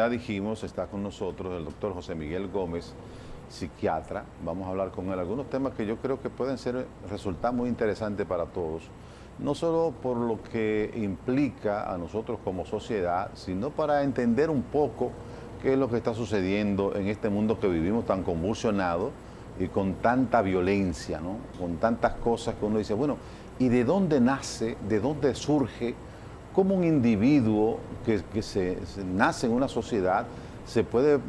ya dijimos, está con nosotros el doctor José Miguel Gómez, psiquiatra. Vamos a hablar con él algunos temas que yo creo que pueden resultar muy interesantes para todos, no solo por lo que implica a nosotros como sociedad, sino para entender un poco qué es lo que está sucediendo en este mundo que vivimos tan convulsionado y con tanta violencia, ¿no? Con tantas cosas que uno dice, bueno, ¿y de dónde nace, de dónde surge, cómo un individuo que se nace en una sociedad se puede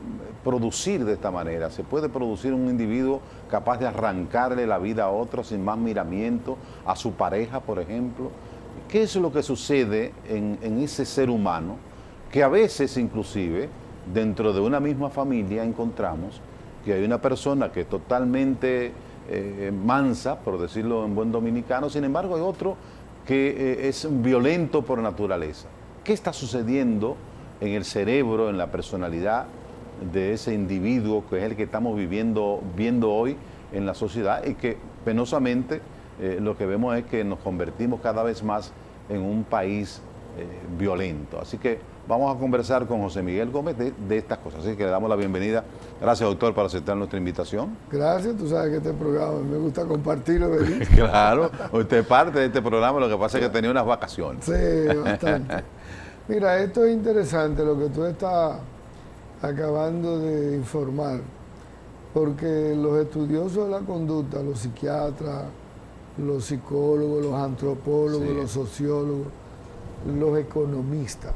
producir de esta manera? Se puede producir un individuo capaz de arrancarle la vida a otro sin más miramiento, a su pareja, por ejemplo. ¿Qué es lo que sucede en ese ser humano que a veces inclusive dentro de una misma familia encontramos que hay una persona que es totalmente mansa, por decirlo en buen dominicano, sin embargo hay otro que es violento por naturaleza? ¿Qué está sucediendo en el cerebro, en la personalidad de ese individuo que es el que estamos viendo hoy en la sociedad y que penosamente lo que vemos es que nos convertimos cada vez más en un país violento? Así que vamos a conversar con José Miguel Gómez de estas cosas. Así que le damos la bienvenida. Gracias, doctor, por aceptar nuestra invitación. Gracias, tú sabes que este programa me gusta compartirlo. Claro, usted es parte de este programa, lo que pasa es que tenía unas vacaciones. Sí, bastante. Mira, esto es interesante lo que tú estás acabando de informar, porque los estudiosos de la conducta, los psiquiatras, los psicólogos, los antropólogos, sí, los sociólogos, los economistas,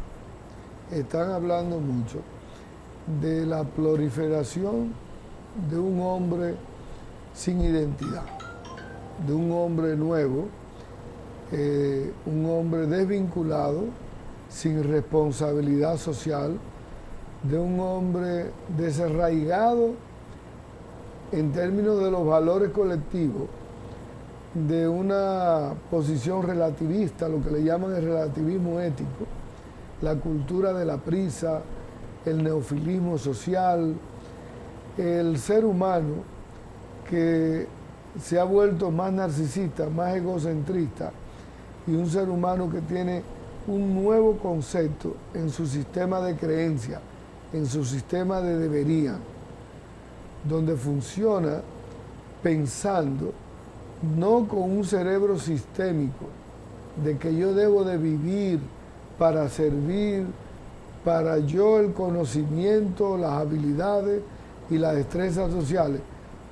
están hablando mucho de la proliferación de un hombre sin identidad, de un hombre nuevo, un hombre desvinculado, sin responsabilidad social, de un hombre desarraigado en términos de los valores colectivos, de una posición relativista, lo que le llaman el relativismo ético, la cultura de la prisa, el neofilismo social, el ser humano que se ha vuelto más narcisista, más egocentrista, y un ser humano que tiene un nuevo concepto en su sistema de creencia, en su sistema de debería, donde funciona pensando no con un cerebro sistémico de que yo debo de vivir para servir, para yo el conocimiento, las habilidades y las destrezas sociales,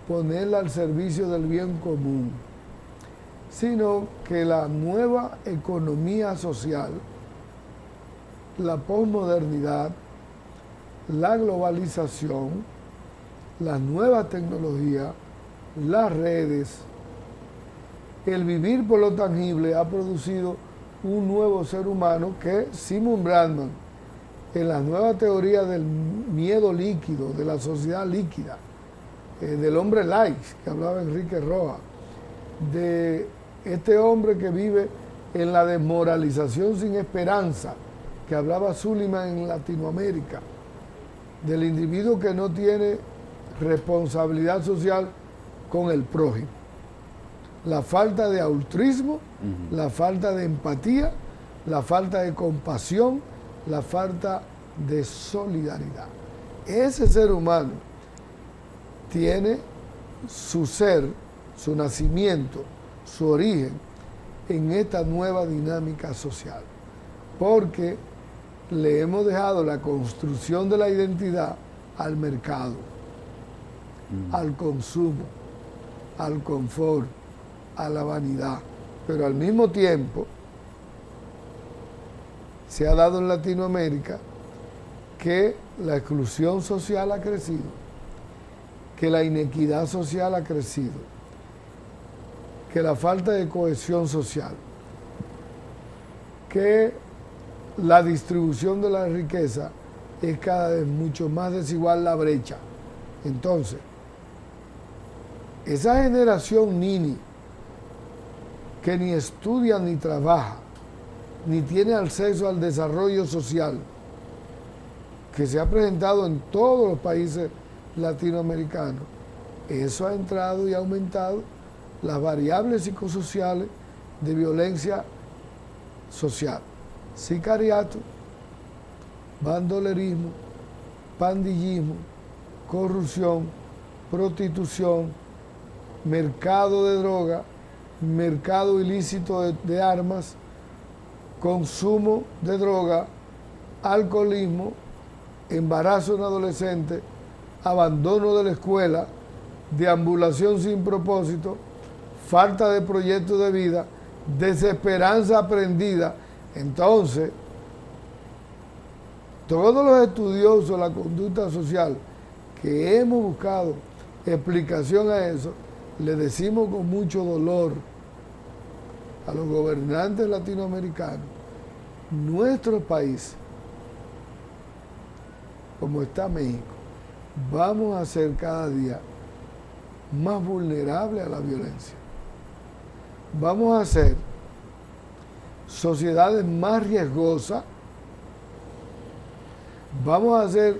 ponerla al servicio del bien común, sino que la nueva economía social, la posmodernidad, la globalización, las nuevas tecnologías, las redes, el vivir por lo tangible ha producido un nuevo ser humano que Simon Bradman, en la nueva teoría del miedo líquido, de la sociedad líquida, del hombre light, que hablaba Enrique Rojas, de este hombre que vive en la desmoralización sin esperanza, que hablaba Sullivan en Latinoamérica, del individuo que no tiene responsabilidad social con el prójimo. La falta de altruismo, la falta de empatía, la falta de compasión, la falta de solidaridad. Ese ser humano tiene su ser, su nacimiento, su origen en esta nueva dinámica social, porque le hemos dejado la construcción de la identidad al mercado, al consumo, al confort, a la vanidad, pero al mismo tiempo se ha dado en Latinoamérica que la exclusión social ha crecido, que la inequidad social ha crecido, que la falta de cohesión social, que la distribución de la riqueza es cada vez mucho más desigual, la brecha. Entonces, esa generación Nini, que ni estudia ni trabaja, ni tiene acceso al desarrollo social, que se ha presentado en todos los países latinoamericanos, eso ha entrado y ha aumentado las variables psicosociales de violencia social, sicariato, bandolerismo, pandillismo, corrupción, prostitución, mercado de droga, mercado ilícito de armas, consumo de droga, alcoholismo, embarazo en adolescentes, abandono de la escuela, deambulación sin propósito, falta de proyecto de vida, desesperanza aprendida. Entonces, todos los estudiosos de la conducta social que hemos buscado explicación a eso, le decimos con mucho dolor a los gobernantes latinoamericanos, nuestro país, como está México, vamos a ser cada día más vulnerables a la violencia. Vamos a ser sociedades más riesgosas, vamos a ser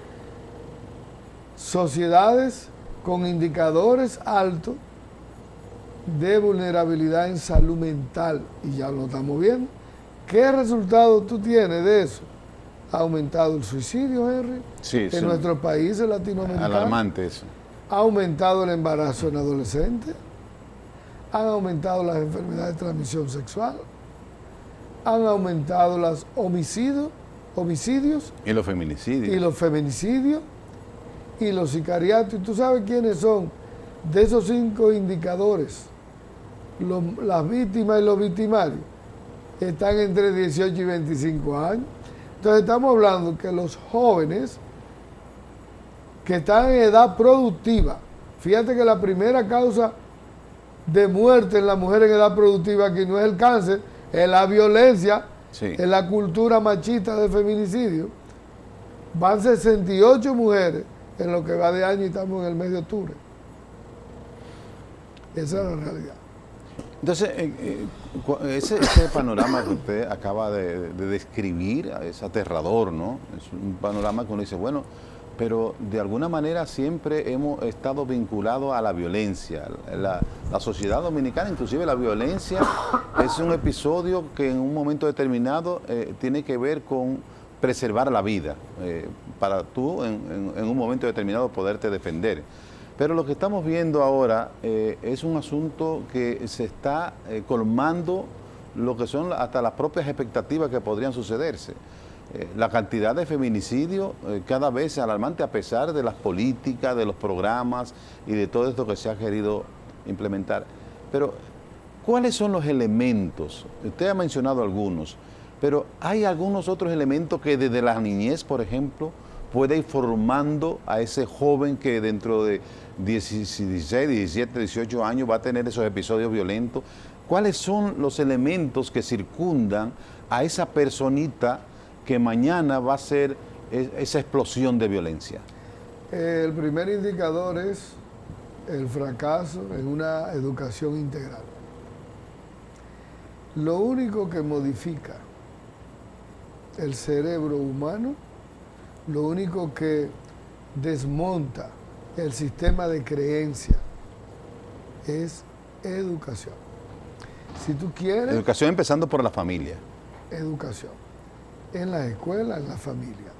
sociedades con indicadores altos de vulnerabilidad en salud mental, y ya lo estamos viendo. ¿Qué resultado tú tienes de eso? Ha aumentado el suicidio, Henry, sí, en nuestros países latinoamericanos. Alarmante eso. Ha aumentado el embarazo en adolescentes, han aumentado las enfermedades de transmisión sexual, han aumentado los homicidios Y los feminicidios. y los feminicidios y los sicariatos. ¿Y tú sabes quiénes son de esos 5 indicadores? Las víctimas y los victimarios están entre 18 y 25 años. Entonces estamos hablando que los jóvenes que están en edad productiva, fíjate que la primera causa de muerte en la mujer en edad productiva aquí no es el cáncer, es la violencia, Sí. es la cultura machista de feminicidio. Van 68 mujeres en lo que va de año y estamos en el mes de octubre. Esa es la realidad. Entonces, ese panorama que usted acaba de describir es aterrador, ¿no? Es un panorama que uno dice, bueno, pero de alguna manera siempre hemos estado vinculados a la violencia. La sociedad dominicana, inclusive la violencia, es un episodio que en un momento determinado tiene que ver con preservar la vida, para tú en un momento determinado poderte defender. Pero lo que estamos viendo ahora es un asunto que se está colmando lo que son hasta las propias expectativas que podrían sucederse. La cantidad de feminicidios cada vez es alarmante a pesar de las políticas, de los programas y de todo esto que se ha querido implementar. Pero, ¿cuáles son los elementos? Usted ha mencionado algunos, pero hay algunos otros elementos que desde la niñez, por ejemplo, puede ir formando a ese joven que dentro de 16, 17, 18 años va a tener esos episodios violentos. ¿Cuáles son los elementos que circundan a esa personita que mañana va a ser esa explosión de violencia? El primer indicador es el fracaso en una educación integral. Lo único que modifica el cerebro humano, lo único que desmonta el sistema de creencia es educación. Si tú quieres... Educación empezando por la familia. Educación. En las escuelas, en la familia.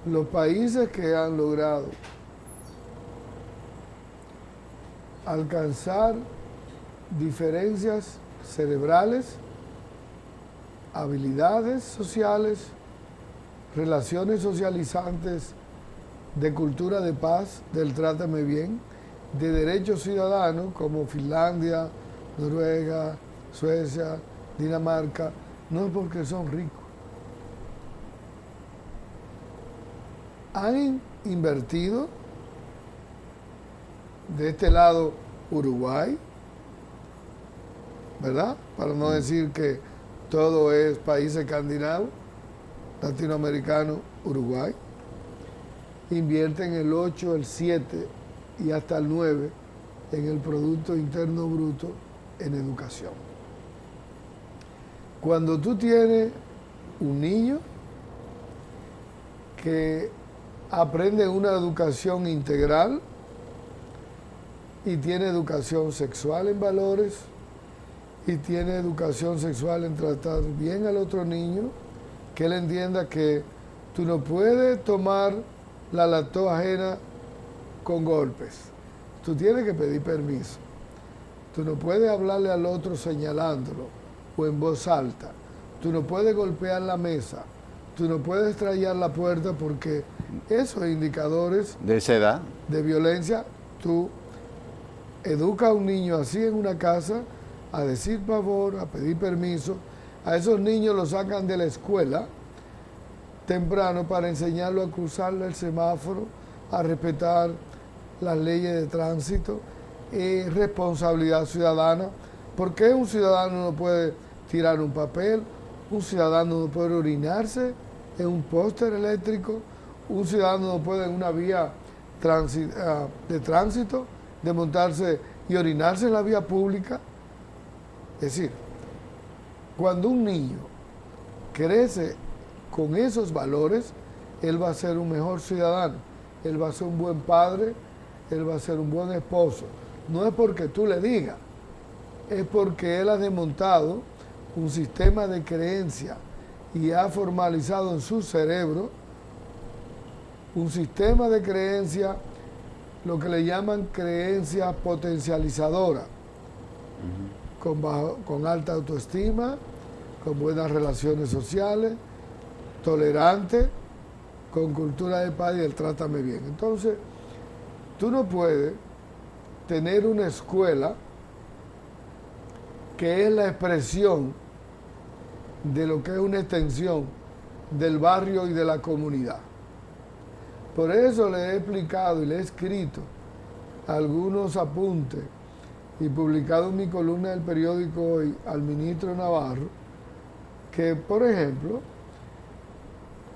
Los países que han logrado alcanzar diferencias cerebrales, habilidades sociales, relaciones socializantes, de cultura de paz, del trátame bien, de derechos ciudadanos como Finlandia, Noruega, Suecia, Dinamarca, no es porque son ricos. Han invertido, de este lado Uruguay, ¿verdad? Para no decir que todo es país escandinavo, latinoamericano, Uruguay. Invierten el 8, el 7 y hasta el 9 en el Producto Interno Bruto en educación. Cuando tú tienes un niño que aprende una educación integral y tiene educación sexual en valores y tiene educación sexual en tratar bien al otro niño, que él entienda que tú no puedes tomar la lactó ajena con golpes. Tú tienes que pedir permiso. Tú no puedes hablarle al otro señalándolo o en voz alta. Tú no puedes golpear la mesa. Tú no puedes estrellar la puerta porque esos indicadores de esa edad de violencia, tú educas a un niño así en una casa a decir favor, a pedir permiso. A esos niños los sacan de la escuela temprano para enseñarlo a cruzar el semáforo, a respetar las leyes de tránsito, responsabilidad ciudadana. ¿Por qué un ciudadano no puede tirar un papel? Un ciudadano no puede orinarse en un póster eléctrico. Un ciudadano no puede en una vía de tránsito desmontarse y orinarse en la vía pública. Es decir, cuando un niño crece con esos valores, él va a ser un mejor ciudadano, él va a ser un buen padre, él va a ser un buen esposo. No es porque tú le digas, es porque él ha desmontado un sistema de creencia y ha formalizado en su cerebro un sistema de creencia, lo que le llaman creencia potencializadora, con alta autoestima, con buenas relaciones sociales, tolerante, con cultura de paz y el trátame bien. Entonces, tú no puedes tener una escuela que es la expresión de lo que es una extensión del barrio y de la comunidad. Por eso le he explicado y le he escrito algunos apuntes y publicado en mi columna del periódico Hoy al ministro Navarro, que, por ejemplo,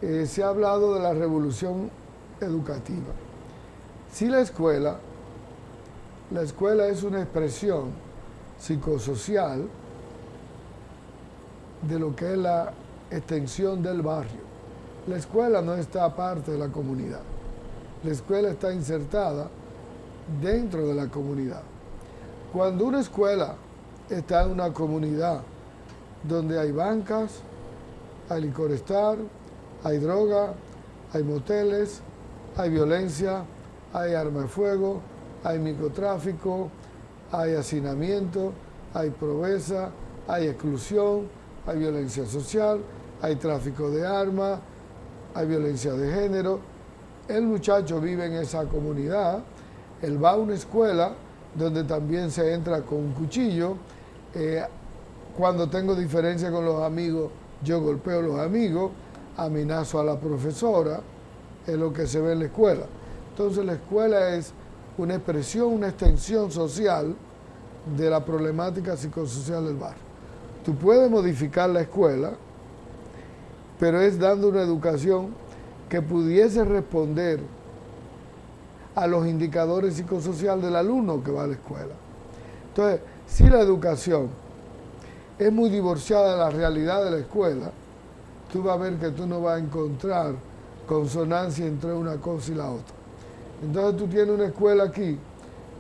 se ha hablado de la revolución educativa. Si la escuela es una expresión psicosocial de lo que es la extensión del barrio. La escuela no está aparte de la comunidad. La escuela está insertada dentro de la comunidad. Cuando una escuela está en una comunidad donde hay bancas, hay licorestar, hay droga, hay moteles, hay violencia, hay arma de fuego, hay microtráfico, hay hacinamiento, hay pobreza, hay exclusión, hay violencia social, hay tráfico de armas, hay violencia de género. El muchacho vive en esa comunidad, él va a una escuela donde también se entra con un cuchillo. Cuando tengo diferencia con los amigos, yo golpeo a los amigos, amenazo a la profesora, es lo que se ve en la escuela. Entonces la escuela es una expresión, una extensión social de la problemática psicosocial del barrio. Tú puedes modificar la escuela, pero es dando una educación que pudiese responder a los indicadores psicosociales del alumno que va a la escuela. Entonces, si la educación es muy divorciada de la realidad de la escuela, tú vas a ver que tú no vas a encontrar consonancia entre una cosa y la otra. Entonces tú tienes una escuela aquí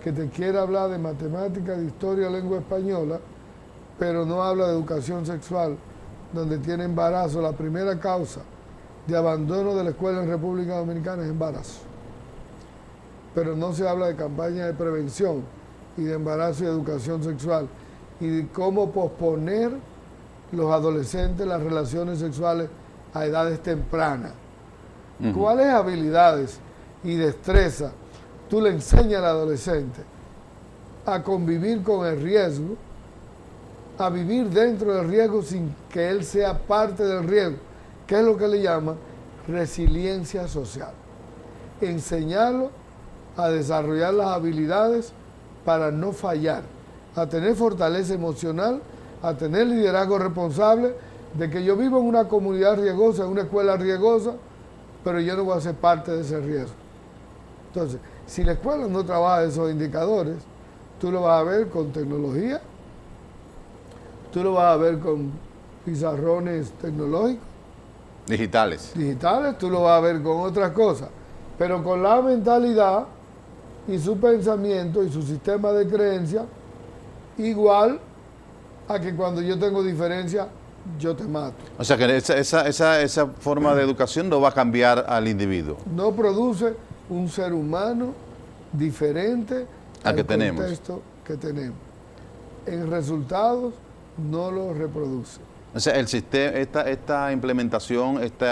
que te quiere hablar de matemáticas, de historia, lengua española, pero no habla de educación sexual, donde tiene embarazo. La primera causa de abandono de la escuela en República Dominicana es embarazo. Pero no se habla de campañas de prevención y de embarazo y educación sexual y de cómo posponer los adolescentes las relaciones sexuales a edades tempranas. ¿Cuáles habilidades y destreza tú le enseñas al adolescente a convivir con el riesgo, a vivir dentro del riesgo sin que él sea parte del riesgo? ¿Qué es lo que le llaman resiliencia social? Enseñarlo a desarrollar las habilidades para no fallar, a tener fortaleza emocional, a tener liderazgo responsable de que yo vivo en una comunidad riesgosa, en una escuela riesgosa, pero yo no voy a ser parte de ese riesgo. Entonces, si la escuela no trabaja esos indicadores, tú lo vas a ver con tecnología, tú lo vas a ver con pizarrones tecnológicos, digitales, tú lo vas a ver con otras cosas, pero con la mentalidad y su pensamiento y su sistema de creencia igual a que cuando yo tengo diferencia yo te mato. O sea que esa forma de educación no va a cambiar al individuo. No produce un ser humano diferente al contexto que tenemos. En resultados no lo reproduce. O sea, el sistema, esta implementación, esto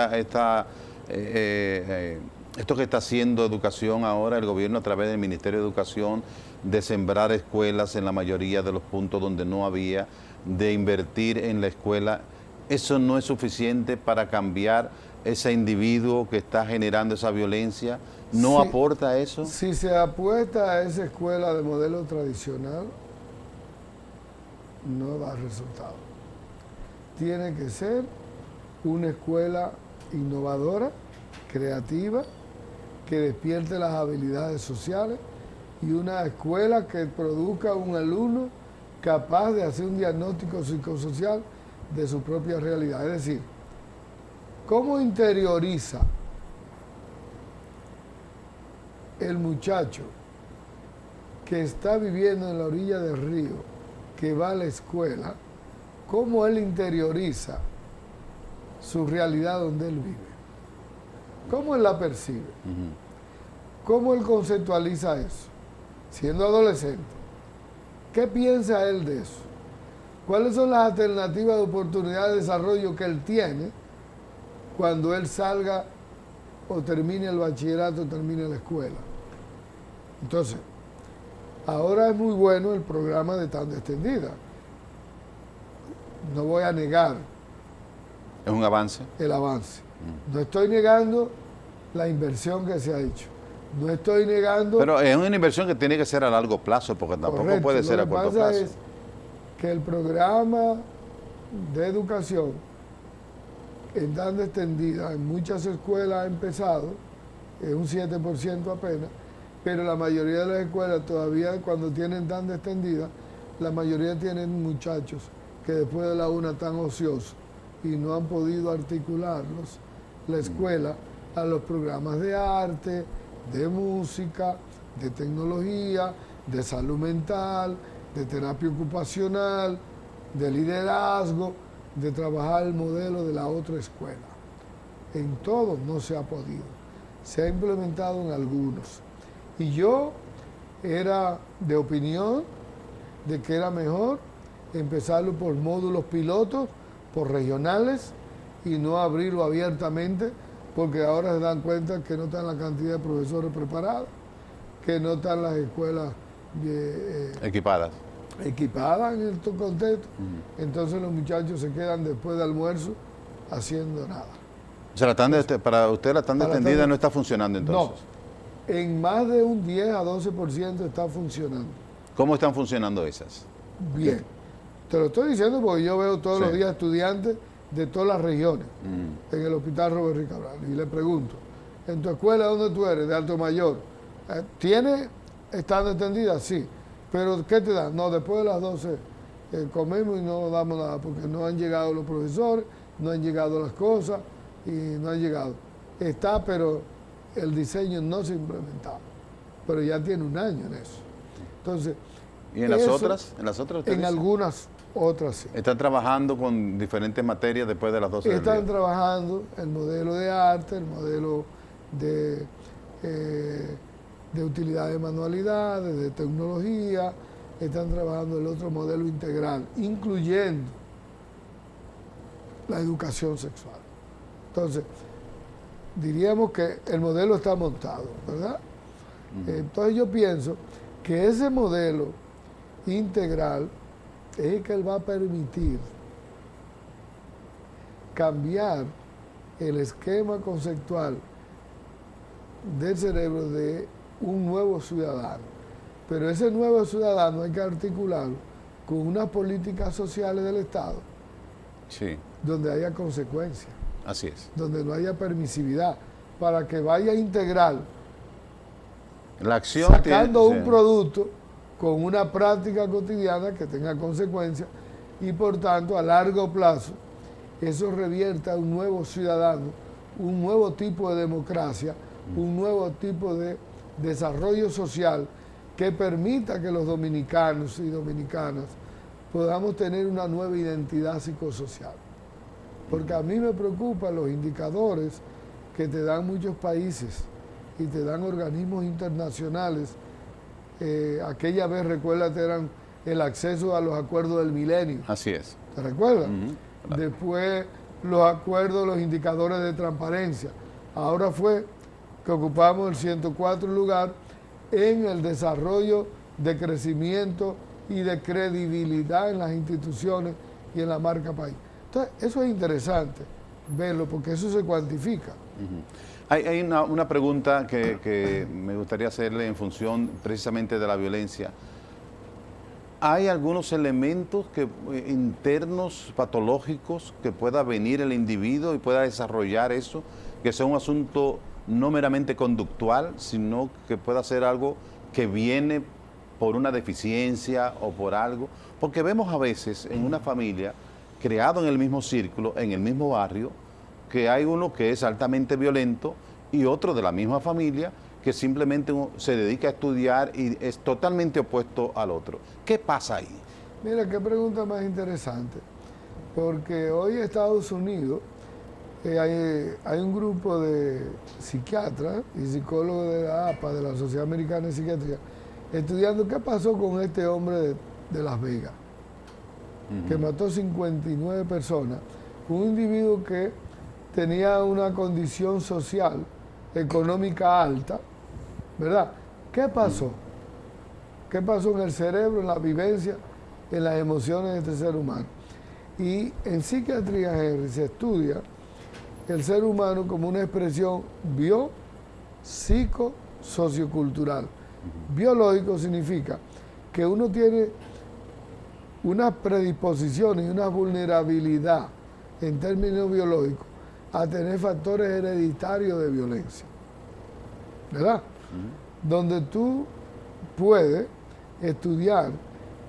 que está haciendo educación ahora el gobierno a través del Ministerio de Educación, de sembrar escuelas en la mayoría de los puntos donde no había, de invertir en la escuela, ¿eso no es suficiente para cambiar ese individuo que está generando esa violencia? ¿No aporta eso? Si se apuesta a esa escuela de modelo tradicional, no da resultado. Tiene que ser una escuela innovadora, creativa, que despierte las habilidades sociales y una escuela que produzca un alumno capaz de hacer un diagnóstico psicosocial de su propia realidad. Es decir, ¿cómo interioriza el muchacho que está viviendo en la orilla del río, que va a la escuela, cómo él interioriza su realidad donde él vive? ¿Cómo él la percibe? ¿Cómo él conceptualiza eso? Siendo adolescente, ¿qué piensa él de eso? ¿Cuáles son las alternativas de oportunidad de desarrollo que él tiene cuando él salga o termine el bachillerato o termine la escuela? Entonces, ahora es muy bueno el programa de tanda extendida. No voy a negar. ¿Es un avance? El avance. No estoy negando la inversión que se ha hecho. No estoy negando... Pero es una inversión que tiene que ser a largo plazo, porque tampoco puede ser a corto plazo. Lo que pasa es que el programa de educación en tanda extendida en muchas escuelas ha empezado, es un 7% apenas, pero la mayoría de las escuelas todavía cuando tienen tanda extendida, la mayoría tienen muchachos que después de la una están ociosos y no han podido articularlos, la escuela, a los programas de arte, de música, de tecnología, de salud mental, de terapia ocupacional, de liderazgo, de trabajar el modelo de la otra escuela. En todos no se ha podido. Se ha implementado en algunos. Y yo era de opinión de que era mejor empezarlo por módulos pilotos, por regionales, y no abrirlo abiertamente, porque ahora se dan cuenta que no están la cantidad de profesores preparados, que no están las escuelas equipadas en estos contextos. Entonces los muchachos se quedan después de almuerzo haciendo nada. O sea, para usted la tanda extendida no está funcionando entonces. No, en más de un 10 a 12% está funcionando. ¿Cómo están funcionando esas? Bien. Te lo estoy diciendo porque yo veo todos los días estudiantes de todas las regiones en el Hospital Robert Rick Cabral y le pregunto, ¿en tu escuela dónde tú eres? De Alto Mayor. ¿Tiene tanda extendida? Sí. ¿Pero qué te dan? No, después de las 12 comemos y no damos nada porque no han llegado los profesores, no han llegado las cosas y no han llegado. Está, pero el diseño no se ha implementado. Pero ya tiene un año en eso. Entonces, ¿y en las otras? ¿En las otras? En algunas otras sí. ¿Están trabajando con diferentes materias después de las 12 del día? Están trabajando el modelo de arte, el modelo de utilidad de manualidades, de tecnología, están trabajando el otro modelo integral, incluyendo la educación sexual. Entonces, diríamos que el modelo está montado, ¿verdad? Entonces yo pienso que ese modelo integral es el que va a permitir cambiar el esquema conceptual del cerebro de un nuevo ciudadano. Pero ese nuevo ciudadano hay que articularlo con unas políticas sociales del Estado donde haya consecuencias. Así es. Donde no haya permisividad, para que vaya integral, la acción sacando un producto con una práctica cotidiana que tenga consecuencias y por tanto a largo plazo eso revierta a un nuevo ciudadano, un nuevo tipo de democracia, un nuevo tipo de desarrollo social que permita que los dominicanos y dominicanas podamos tener una nueva identidad psicosocial. Porque a mí me preocupan los indicadores que te dan muchos países y te dan organismos internacionales. Aquella vez, recuérdate, eran el acceso a los acuerdos del milenio. Así es. ¿Te recuerdas? Claro. Después los acuerdos, los indicadores de transparencia. Ahora fue que ocupamos el 104 lugar en el desarrollo de crecimiento y de credibilidad en las instituciones y en la marca país. Entonces, eso es interesante verlo porque eso se cuantifica. Hay una pregunta que me gustaría hacerle en función precisamente de la violencia. ¿Hay algunos elementos internos, patológicos, que pueda venir el individuo y pueda desarrollar eso, que sea un asunto no meramente conductual, sino que pueda ser algo que viene por una deficiencia o por algo? Porque vemos a veces en una familia, creado en el mismo círculo, en el mismo barrio, que hay uno que es altamente violento y otro de la misma familia que simplemente se dedica a estudiar y es totalmente opuesto al otro. ¿Qué pasa ahí? Mira, qué pregunta más interesante, porque hoy en Estados Unidos hay un grupo de psiquiatras y psicólogos de la APA, de la Sociedad Americana de Psiquiatría, estudiando qué pasó con este hombre de Las Vegas, que mató 59 personas, un individuo que tenía una condición social, económica alta, ¿verdad? ¿Qué pasó? ¿Qué pasó en el cerebro, en la vivencia, en las emociones de este ser humano? Y en psiquiatría, Henry, se estudia el ser humano como una expresión biopsico-sociocultural. Biológico significa que uno tiene una predisposición y una vulnerabilidad en términos biológicos a tener factores hereditarios de violencia, ¿verdad? Donde tú puedes estudiar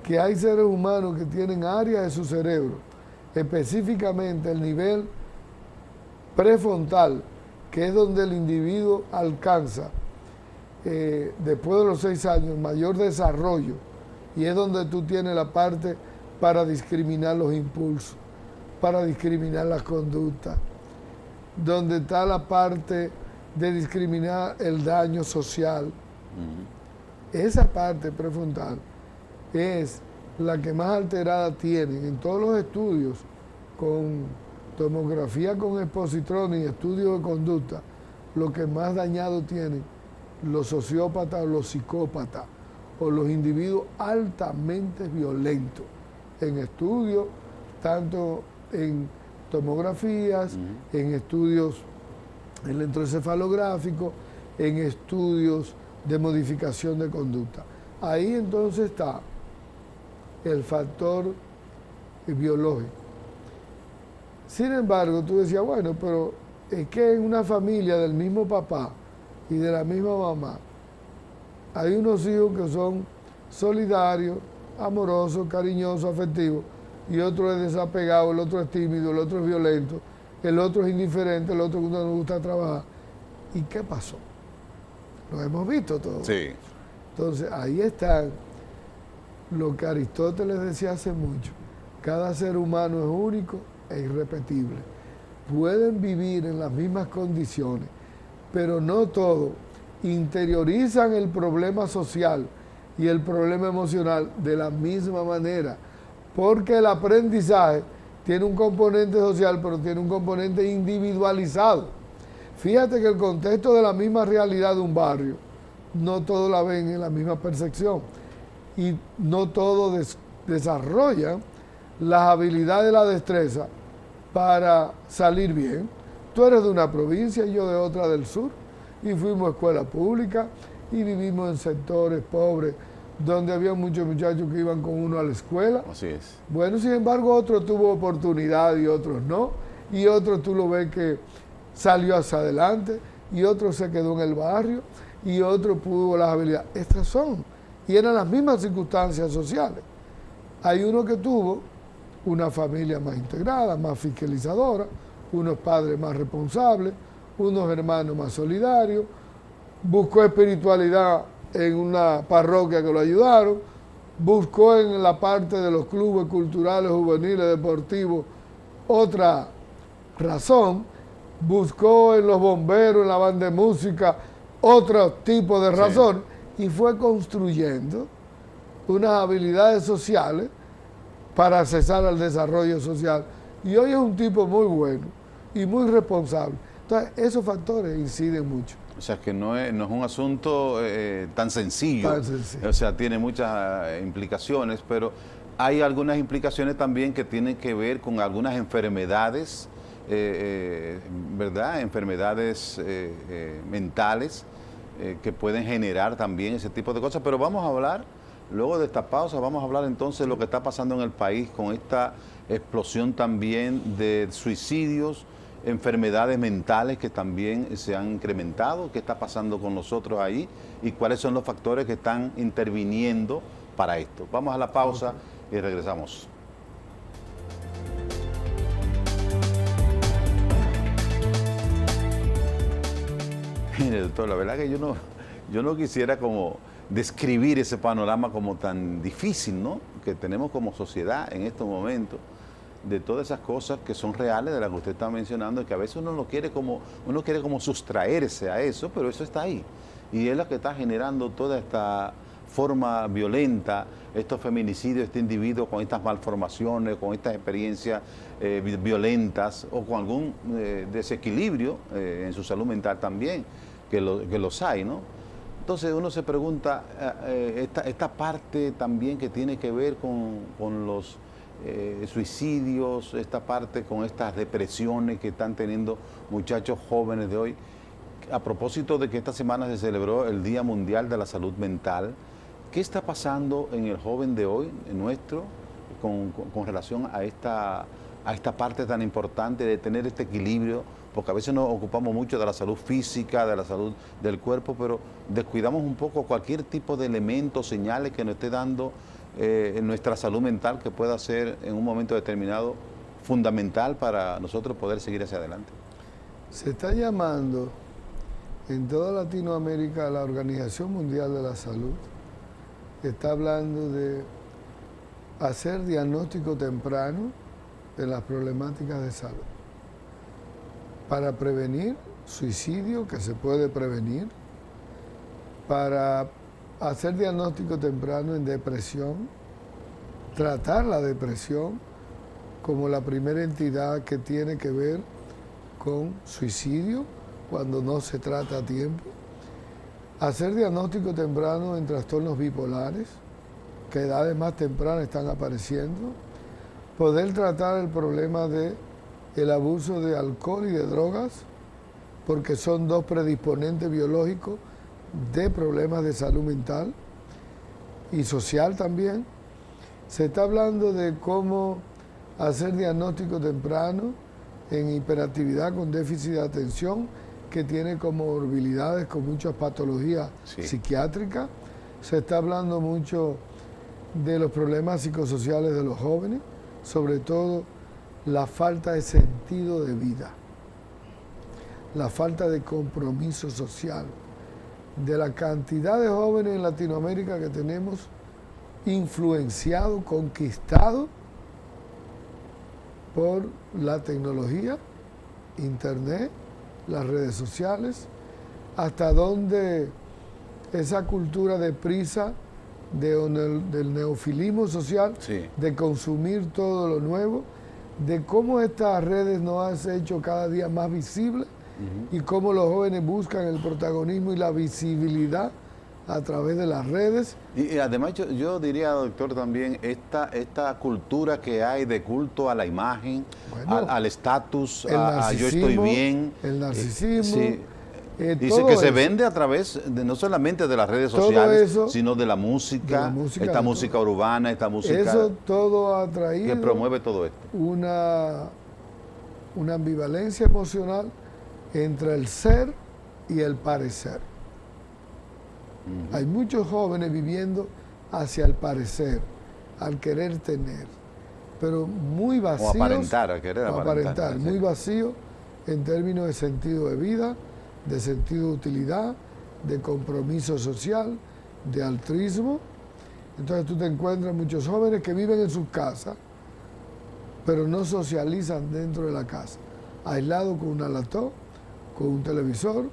que hay seres humanos que tienen áreas de su cerebro, específicamente el nivel prefrontal, que es donde el individuo alcanza, después de los 6 años, mayor desarrollo, y es donde tú tienes la parte para discriminar los impulsos, para discriminar las conductas, donde está la parte de discriminar el daño social. Esa parte prefrontal es la que más alterada tienen en todos los estudios con tomografía con expositrón y estudios de conducta. Lo que más dañado tienen los sociópatas o los psicópatas o los individuos altamente violentos en estudios, tanto en tomografías, en estudios electroencefalográficos, en estudios de modificación de conducta. Ahí entonces está el factor biológico. Sin embargo, tú decías, bueno, pero es que en una familia del mismo papá y de la misma mamá hay unos hijos que son solidarios, amorosos, cariñosos, afectivos, y otro es desapegado, el otro es tímido, el otro es violento, el otro es indiferente, el otro no le gusta trabajar. ¿Y qué pasó? Lo hemos visto todo. Sí. Entonces, ahí está lo que Aristóteles decía hace mucho. Cada ser humano es único e irrepetible. Pueden vivir en las mismas condiciones, pero no todos interiorizan el problema social y el problema emocional de la misma manera, porque el aprendizaje tiene un componente social, pero tiene un componente individualizado. Fíjate que el contexto de la misma realidad de un barrio, no todos la ven en la misma percepción y no todos desarrollan las habilidades y la destreza para salir bien. Tú eres de una provincia y yo de otra del sur, y fuimos a escuela pública y vivimos en sectores pobres donde había muchos muchachos que iban con uno a la escuela. Así es. Bueno, sin embargo, otro tuvo oportunidad y otros no, y otro tú lo ves que salió hacia adelante, y otro se quedó en el barrio, y otro pudo las habilidades. Estas son, y eran las mismas circunstancias sociales. Hay uno que tuvo una familia más integrada, más fiscalizadora, unos padres más responsables, unos hermanos más solidarios, buscó espiritualidad en una parroquia que lo ayudaron, buscó en la parte de los clubes culturales, juveniles, deportivos, otra razón, buscó en los bomberos, en la banda de música, otro tipo de razón, y fue construyendo unas habilidades sociales para accesar al desarrollo social. Y hoy es un tipo muy bueno y muy responsable. Entonces, esos factores inciden mucho. O sea, que no es un asunto tan sencillo. O sea, tiene muchas implicaciones, pero hay algunas implicaciones también que tienen que ver con algunas enfermedades, ¿verdad? Enfermedades mentales que pueden generar también ese tipo de cosas. Pero vamos a hablar, luego de esta pausa, vamos a hablar entonces de lo que está pasando en el país con esta explosión también de suicidios, enfermedades mentales que también se han incrementado, qué está pasando con nosotros ahí y cuáles son los factores que están interviniendo para esto. Vamos a la pausa y regresamos. Mire, doctor, la verdad que yo no quisiera como describir ese panorama como tan difícil, ¿no?, que tenemos como sociedad en estos momentos, de todas esas cosas que son reales, de las que usted está mencionando, y que a veces uno quiere como sustraerse a eso, pero eso está ahí. Y es lo que está generando toda esta forma violenta, estos feminicidios, este individuo con estas malformaciones, con estas experiencias violentas o con algún desequilibrio en su salud mental también, que los hay, ¿no? Entonces uno se pregunta, esta parte también que tiene que ver con los suicidios, esta parte con estas depresiones que están teniendo muchachos jóvenes de hoy. A propósito de que esta semana se celebró el Día Mundial de la Salud Mental, ¿qué está pasando en el joven de hoy, nuestro, con relación a esta parte tan importante de tener este equilibrio? Porque a veces nos ocupamos mucho de la salud física, de la salud del cuerpo, pero descuidamos un poco cualquier tipo de elementos, señales que nos esté dando en nuestra salud mental, que pueda ser en un momento determinado fundamental para nosotros poder seguir hacia adelante. Se está llamando en toda Latinoamérica la Organización Mundial de la Salud, está hablando de hacer diagnóstico temprano de las problemáticas de salud para prevenir suicidio, que se puede prevenir, para hacer diagnóstico temprano en depresión, tratar la depresión como la primera entidad que tiene que ver con suicidio cuando no se trata a tiempo, hacer diagnóstico temprano en trastornos bipolares, que a edades más tempranas están apareciendo, poder tratar el problema de el abuso de alcohol y de drogas, porque son dos predisponentes biológicos de problemas de salud mental y social también. Se está hablando de cómo hacer diagnóstico temprano en hiperactividad con déficit de atención, que tiene comorbilidades con muchas patologías psiquiátricas. Se está hablando mucho de los problemas psicosociales de los jóvenes, sobre todo la falta de sentido de vida, la falta de compromiso social, de la cantidad de jóvenes en Latinoamérica que tenemos influenciado, conquistado por la tecnología, internet, las redes sociales, hasta donde esa cultura de prisa, del neofilismo social, de consumir todo lo nuevo, de cómo estas redes nos han hecho cada día más visibles y cómo los jóvenes buscan el protagonismo y la visibilidad a través de las redes. Y además yo diría, doctor, también esta cultura que hay de culto a la imagen, bueno, al estatus, a yo estoy bien. El narcisismo. Dice que se vende a través de, no solamente de las redes sociales, sino de la música, esta música urbana, esta música. Eso todo ha traído que promueve todo esto. Una ambivalencia emocional entre el ser y el parecer. Hay muchos jóvenes viviendo hacia el parecer, al querer tener, pero muy vacíos. O aparentar, a querer aparentar. Muy vacío en términos de sentido de vida, de sentido de utilidad, de compromiso social, de altruismo. Entonces tú te encuentras muchos jóvenes que viven en sus casas, pero no socializan dentro de la casa. aislados con una laptop, con un televisor,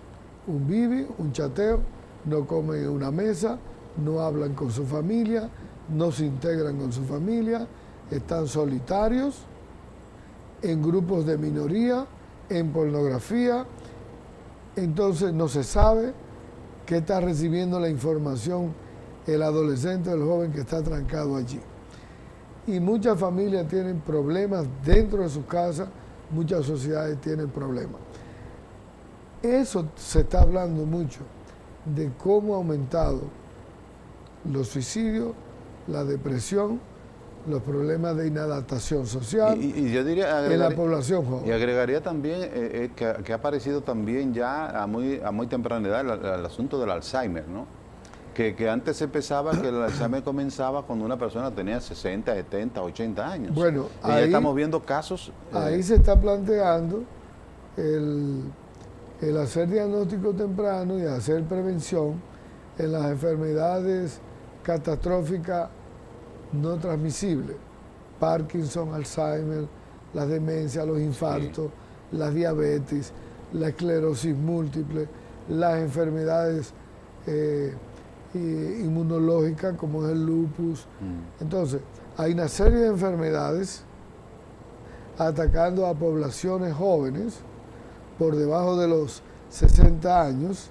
un bibi, un chateo, no comen en una mesa, no hablan con su familia, no se integran con su familia, están solitarios, en grupos de minoría, en pornografía. Entonces no se sabe qué está recibiendo la información el adolescente o el joven que está trancado allí. Y muchas familias tienen problemas dentro de sus casas, muchas sociedades tienen problemas. Eso se está hablando mucho, de cómo ha aumentado los suicidios, la depresión, los problemas de inadaptación social y yo diría, en la población joven. Y agregaría también que ha aparecido también ya a muy temprana edad el asunto del Alzheimer, ¿no? Que antes se pensaba que el Alzheimer comenzaba cuando una persona tenía 60, 70, 80 años. Bueno, y ahí ya estamos viendo casos. Ahí se está planteando el hacer diagnóstico temprano y hacer prevención en las enfermedades catastróficas no transmisibles, Parkinson, Alzheimer, la demencia, los infartos, sí, la diabetes, la esclerosis múltiple, las enfermedades inmunológicas como es el lupus. Entonces, hay una serie de enfermedades atacando a poblaciones jóvenes por debajo de los 60 años,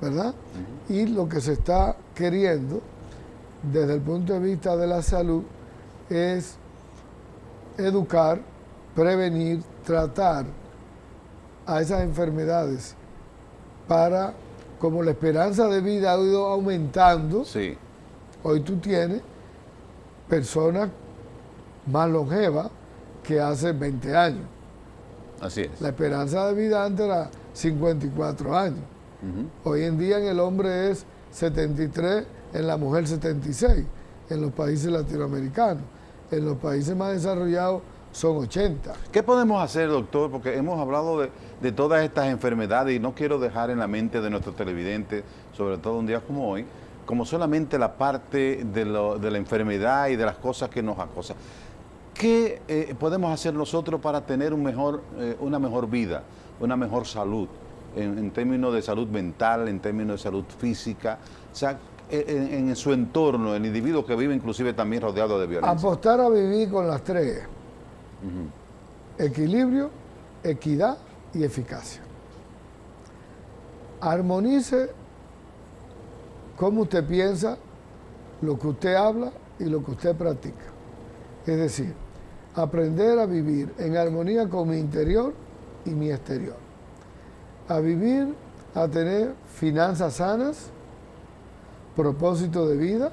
¿verdad? Y lo que se está queriendo desde el punto de vista de la salud es educar, prevenir, tratar a esas enfermedades para, como la esperanza de vida ha ido aumentando, sí, hoy tú tienes personas más longevas que hace 20 años. Así es. La esperanza de vida antes era 54 años. Hoy en día en el hombre es 73, en la mujer 76, en los países latinoamericanos. En los países más desarrollados son 80. ¿Qué podemos hacer, doctor? Porque hemos hablado de todas estas enfermedades y no quiero dejar en la mente de nuestros televidentes, sobre todo un día como hoy, como solamente la parte de la enfermedad y de las cosas que nos acosan. ¿Qué podemos hacer nosotros para tener una mejor vida, una mejor salud, en términos de salud mental, en términos de salud física? O sea, en su entorno, el individuo que vive inclusive también rodeado de violencia. Apostar a vivir con las tres. Equilibrio, equidad y eficacia. Armonice cómo usted piensa, lo que usted habla y lo que usted practica. Es decir, aprender a vivir en armonía con mi interior y mi exterior. A vivir, a tener finanzas sanas, propósito de vida,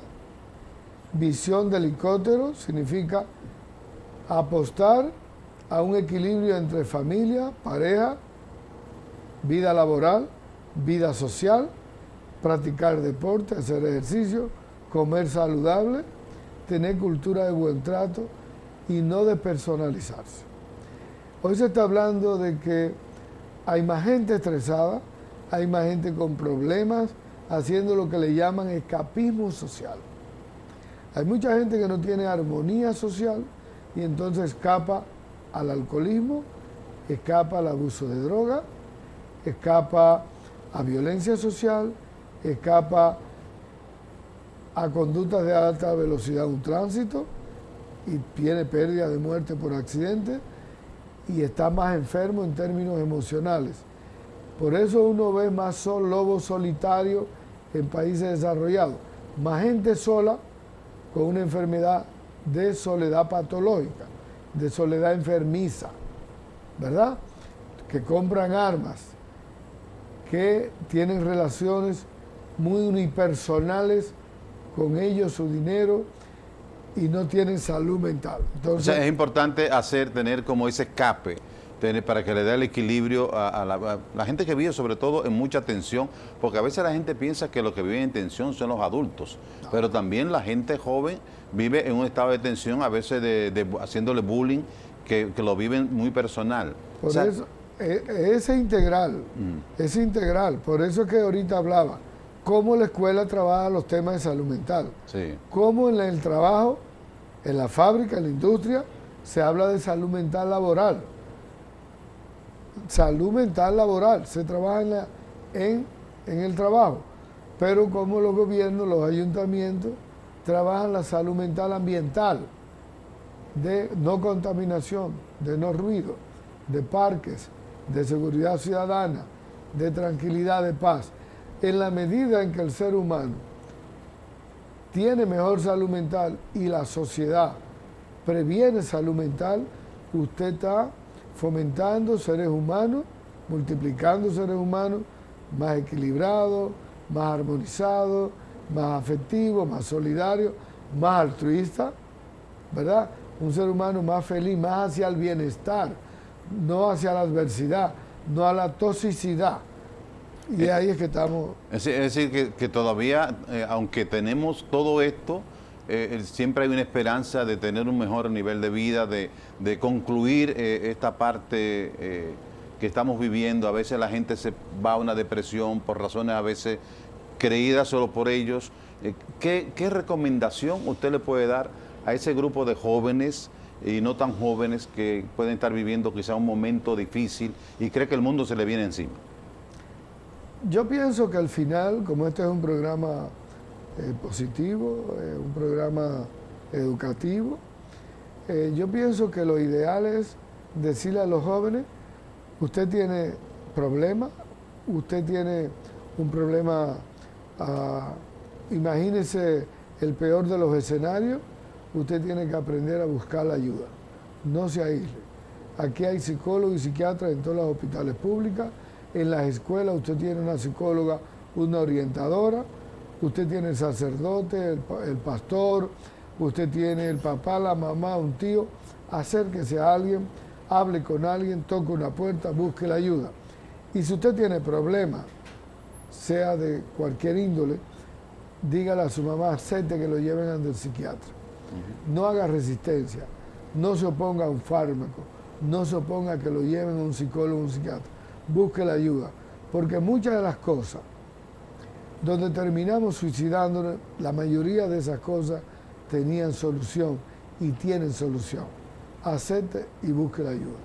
visión de helicóptero, significa apostar a un equilibrio entre familia, pareja, vida laboral, vida social, practicar deporte, hacer ejercicio, comer saludable, tener cultura de buen trato y no despersonalizarse. Hoy se está hablando de que hay más gente estresada, hay más gente con problemas, haciendo lo que le llaman escapismo social. Hay mucha gente que no tiene armonía social y entonces escapa al alcoholismo, escapa al abuso de droga, escapa a violencia social, escapa a conductas de alta velocidad en un tránsito y tiene pérdida de muerte por accidente y está más enfermo en términos emocionales. Por eso uno ve más lobos solitarios en países desarrollados, más gente sola con una enfermedad de soledad patológica, de soledad enfermiza, ¿verdad? Que compran armas, que tienen relaciones muy unipersonales con ellos, su dinero, y no tienen salud mental. Entonces, o sea, es importante tener como ese escape, para que le dé el equilibrio a la gente que vive sobre todo en mucha tensión, porque a veces la gente piensa que los que viven en tensión son los adultos, pero también la gente joven vive en un estado de tensión, a veces haciéndole bullying, que lo viven muy personal. Por eso, es integral, por eso es que ahorita hablaba, cómo la escuela trabaja los temas de salud mental, sí, cómo en el trabajo, en la fábrica, en la industria, se habla de salud mental laboral. salud mental laboral, se trabaja en el trabajo, pero como los gobiernos, los ayuntamientos, trabajan la salud mental ambiental, de no contaminación, de no ruido, de parques, de seguridad ciudadana, de tranquilidad, de paz. En la medida en que el ser humano tiene mejor salud mental y la sociedad previene salud mental, usted está fomentando seres humanos, multiplicando seres humanos más equilibrados, más armonizados, más afectivos, más solidarios, más altruistas, ¿verdad? Un ser humano más feliz, más hacia el bienestar, no hacia la adversidad, no a la toxicidad. Y ahí es que estamos... Es decir, que todavía, aunque tenemos todo esto, siempre hay una esperanza de tener un mejor nivel de vida, de concluir esta parte que estamos viviendo. A veces la gente se va a una depresión por razones a veces creídas solo por ellos. ¿Qué recomendación usted le puede dar a ese grupo de jóvenes y no tan jóvenes que pueden estar viviendo quizá un momento difícil y cree que el mundo se le viene encima? Yo pienso que al final, como este es un programa positivo, un programa educativo, yo pienso que lo ideal es decirle a los jóvenes, usted tiene problemas, usted tiene un problema, imagínese el peor de los escenarios, usted tiene que aprender a buscar la ayuda, no se aísle. Aquí hay psicólogos y psiquiatras en todos los hospitales públicos, en las escuelas usted tiene una psicóloga, una orientadora, usted tiene el sacerdote, el pastor, usted tiene el papá, la mamá, un tío. Acérquese a alguien, hable con alguien, toque una puerta, busque la ayuda. Y si usted tiene problemas, sea de cualquier índole, dígale a su mamá, acepte que lo lleven ante el psiquiatra. No haga resistencia, no se oponga a un fármaco, no se oponga a que lo lleven a un psicólogo o un psiquiatra. Busque la ayuda, porque muchas de las cosas donde terminamos suicidándonos, la mayoría de esas cosas tenían solución y tienen solución. Acepte y busque la ayuda.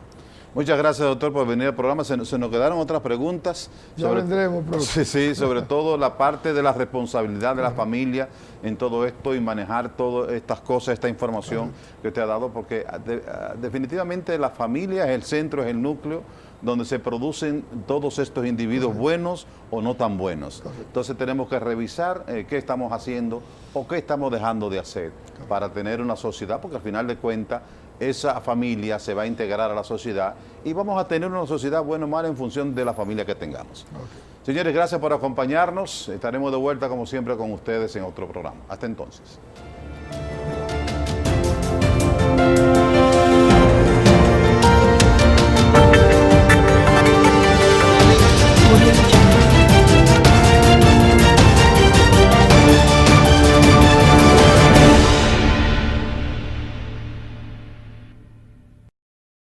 Muchas gracias, doctor, por venir al programa. Se nos quedaron otras preguntas. Ya vendremos, profe. Sí, sobre todo la parte de la responsabilidad de la familia en todo esto y manejar todas estas cosas, esta información que usted ha dado, porque definitivamente la familia es el centro, es el núcleo donde se producen todos estos individuos buenos o no tan buenos. Entonces tenemos que revisar qué estamos haciendo o qué estamos dejando de hacer para tener una sociedad, porque al final de cuentas esa familia se va a integrar a la sociedad y vamos a tener una sociedad buena o mala en función de la familia que tengamos. Señores, gracias por acompañarnos. Estaremos de vuelta como siempre con ustedes en otro programa. Hasta entonces.